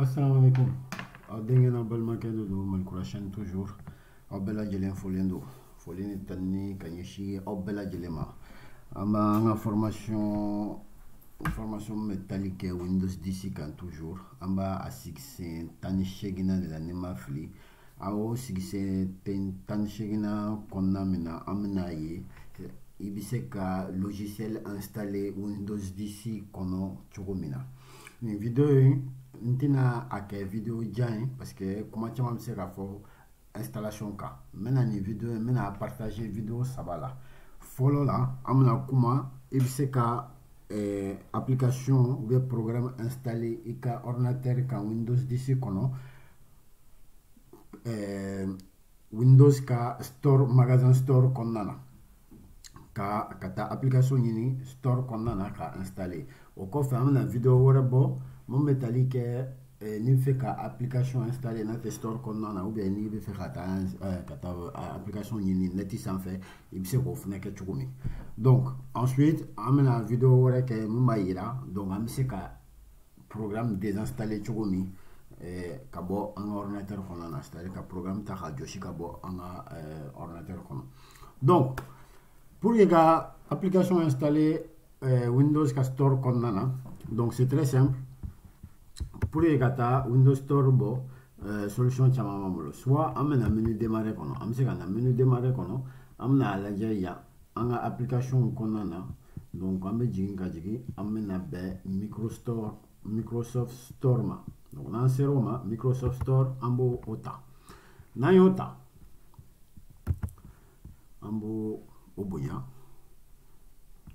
Assalamu alaikum. Dengena balmake do malkura chaîne toujours. Bella jelen folendo. Folini tanni kanyeshi bella jelema. Amba formation métallique Windows 10 kan toujours. Amba a six tani shegina de la nema fli. Awo six tani shegina konna mina amna ye. Ibise ka logiciel installé Windows 10 kono chogomina. Ni vidéo ntina a kɛ vidéo jan parce que kuma caman bɛ se ka fɔ installation kan. N bɛna nin vidéo n bɛna partager vidéo saba la. Fɔlɔ la an bɛna kuma i bɛ se ka application ou bien programme installé i ka ordinateur kan Windows 10 kɔnɔ Windows ka store magasin store kɔnɔna na ka taa application ɲini store kɔnɔna na ka installer. O kɔfɛ an bɛna vidéo wɛrɛ bɔ mun bɛ tali kɛ ni bɛ fɛ ka application installer n'a tɛ store kɔnɔna na ou bien ni bɛ fɛ ka taa application ɲini net sanfɛ i bɛ se k'o fana kɛ cogo min. Donc ensuite an bɛna vidéo wɛrɛ kɛ mun b'a yira donc an bɛ se ka programme désinstaller cogo min ka bɔ an ka ordinateur kɔnɔna na, c'est-à-dire ka programme ta ka jɔsi ka bɔ an ka ordinateur kɔnɔ. Donc pour ka application installer Windows ka store kɔnɔna na, donc c'est très simple. Pour que ta Windows Store bo solution caman b'an bolo. Soit an bɛna menu démarrer kɔnɔ, an bɛ se ka na menu démarrer kɔnɔ, an bɛna lajɛ yan an ka application kɔnɔna na. Donc an bɛ jigin ka jigin, an bɛna bɛn Microsoft Store ma. Donc n'an sera o ma Microsoft Store an b'o ta. N'an y'o ta, an b'o bonya.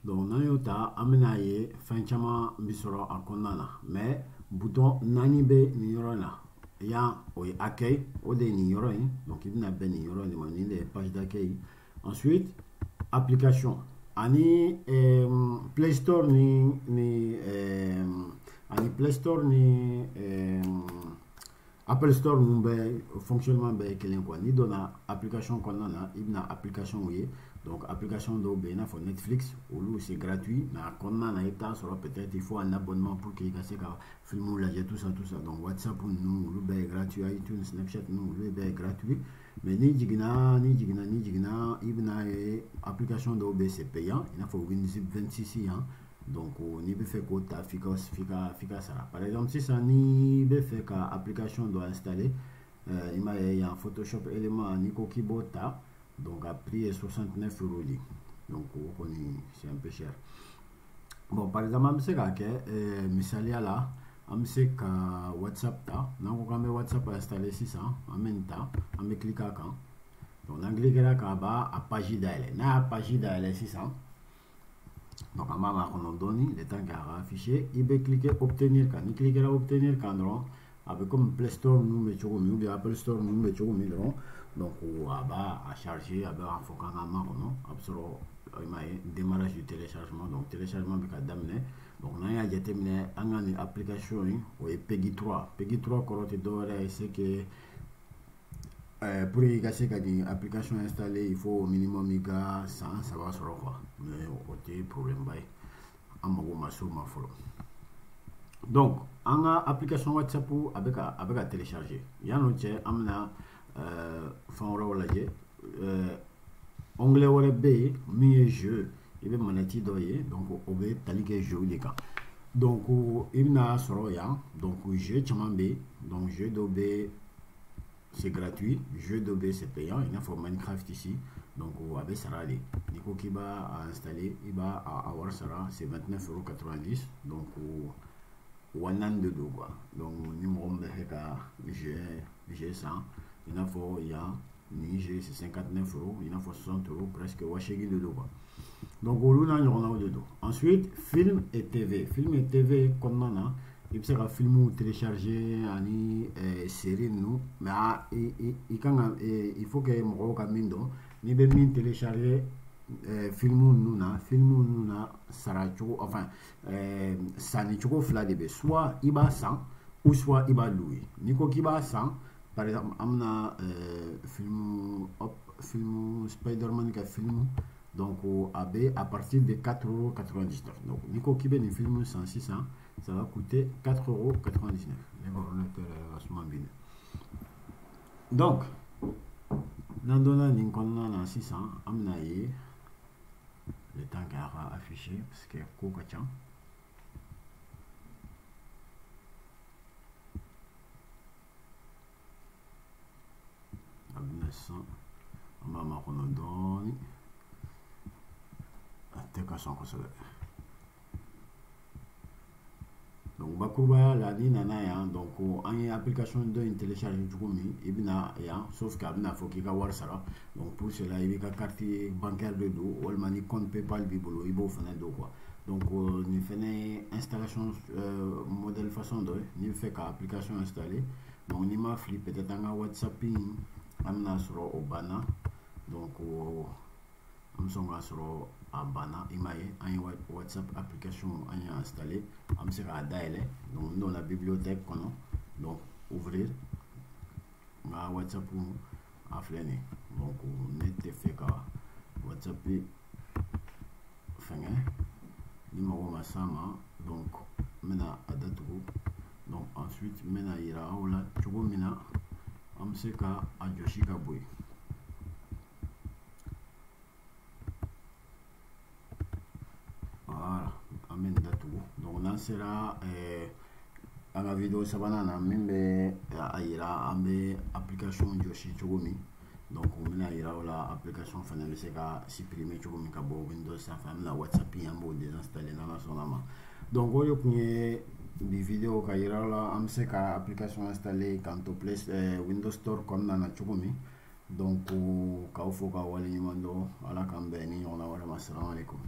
Donc n'an y'o ta, an bɛna ye fɛn caman bɛ sɔrɔ a kɔnɔna na, mais bouton nani be ni yɔrɔ la yan o ye accueil o de ye nin yɔrɔ in. Donc i bɛna bɛn nin yɔrɔ de ma, nin de ye page d'accueil. Ensuite application ani Play Store ani Play Store ni Apple Store ninnu bɛɛ fonctionnement bɛɛ ye kelen quoi. Ni donna application kɔnɔna na i bɛna application ye. Donc application dɔw bɛ yen i n'a fɔ Netflix, olu c'est gratuit, mais a kɔnɔna na i bɛ taa sɔrɔ peut-être il faut un abonnement pour que i ka se ka film lajɛ tout ça. Donc WhatsApp ninnu olu bɛɛ ye gratuit, iTunes, Snapchat ninnu olu bɛɛ ye gratuit, mais ni jiginna i bɛna ye application dɔw bɛ c'est payant, i n'a fɔ Windows 26 yan. Donc n'i bɛ fɛ k'o ta f'i ka sara. Par exemple sisan n'i bɛ fɛ ka application dɔ installer i m'a ye yan Photoshop élément n'i ko k'i b'o ta. Donc à prix 69 €. Donc c'est un peu cher. Bon par exemple an bɛ se k'a kɛ misaliya la an bɛ se ka WhatsApp ta. N'an ko k'an bɛ WhatsApp installer sisan an bɛ nin ta, an bɛ cliquer a kan. Donc n'an cliquera kan a b'a page dayɛlɛ. N'a y'a page dayɛlɛ sisan, donc an b'a makɔnɔ dɔɔni le temps k'a ka afficher. I bɛ cliquer obtenir kan. Ni cliquera obtenir kan dɔrɔn a bɛ comme Play Store ninnu bɛ cogo min ou bien Apple Store ninnu bɛ cogo min dɔrɔn. Donc a b'a charger, a b'a fɔ k'an ka makɔnɔ, a bɛ sɔrɔ i m'a ye démarrage du téléchargement. Donc téléchargement bɛ ka daminɛ. Donc n'an y'a jateminɛ an ka nin application in o ye PEGI 3. PEGI 3 kɔrɔ tɛ dɔwɛrɛ ye, c'est que pour i ka se ka nin application installer il faut au minimum i ka san 3 sɔrɔ quoi, mais o tɛ problème ba ye, an mago ma s'o ma fɔlɔ. Donc an ka application WhatsApp a bɛ ka télécharger. Yan'o cɛ an bɛna fɛn wɛrɛw lajɛ. Onglet wɛrɛ bɛ yen min ye jeu, i bɛ manette dɔ ye, donc o bɛ tali kɛ jeu de kan. Donc i bɛna sɔrɔ yan, donc jeu caman bɛ yen. Donc jeu dɔ bɛ c'est gratuit, jeu dɔ bɛ c'est payant, i n'a fɔ Minecraft ici. Donc a bɛ sara de. N'i ko k'i b'a installer i b'a wari sara, c'est 29,90 €. Donc wa naani de don quoi. Donc ni mɔgɔ min bɛ fɛ ka jeu san i n'a fɔ yan ni jeu c'est 59 €, i n'a fɔ 60 €, presque wa 8 de don quoi. Donc olu n'a ɲɔgɔnnaw de don. Ensuite film et TV kɔnɔna na i bɛ se ka filmw télécharger ani série ninnu, mais i kan ka il faut que mɔgɔw ka min dɔn, n'i bɛ min télécharger film ninnu na sara cogo, enfin sanni cogo fila de bɛ, soit i b'a san ou soit i b'a louer. N'i ko k'i b'a san, par exemple an bɛna film Spider-Man ka film, donc a bɛ à partir de 4,99 €. Donc n'i ko k'i bɛ nin film san sisan ça va coûter 4,99 €. Donc, dans le cas 600, le temps qui a affiché, parce que c'est donc bakuba la ni nana ya donc en application de télécharger du coup et bina ya sauf que bina faut qu'il ka war sara donc pour cela il y a carte bancaire de dos ou le compte PayPal bibolo il faut faire do quoi donc ni fait installation modèle façon de ni fait ka application installée donc ni ma flip peut-être en WhatsApp amna sur au bana donc am songa sur a bana imaye en WhatsApp application en installé am sera daile donc dans la bibliothèque kono donc ouvrir ma WhatsApp a flene donc nete feka WhatsApp fenge numéro masama donc mena adatu donc ensuite mena ira ola chugo mina am seka a joshi ka boy. Voilà, amen datu donc là sera à la vidéo sabana na mimbe aira ambe application joshi chogomi donc on a ira la application fanele seka supprimer chogomi ka bo Windows sa fam la WhatsApp yambo désinstaller na la sonama donc au lieu que des vidéos ka ira la am seka application installée quand au place Windows Store comme na chogomi donc ka fo ka wali nyundo ala kambe ni on a wala assalamu alaikum.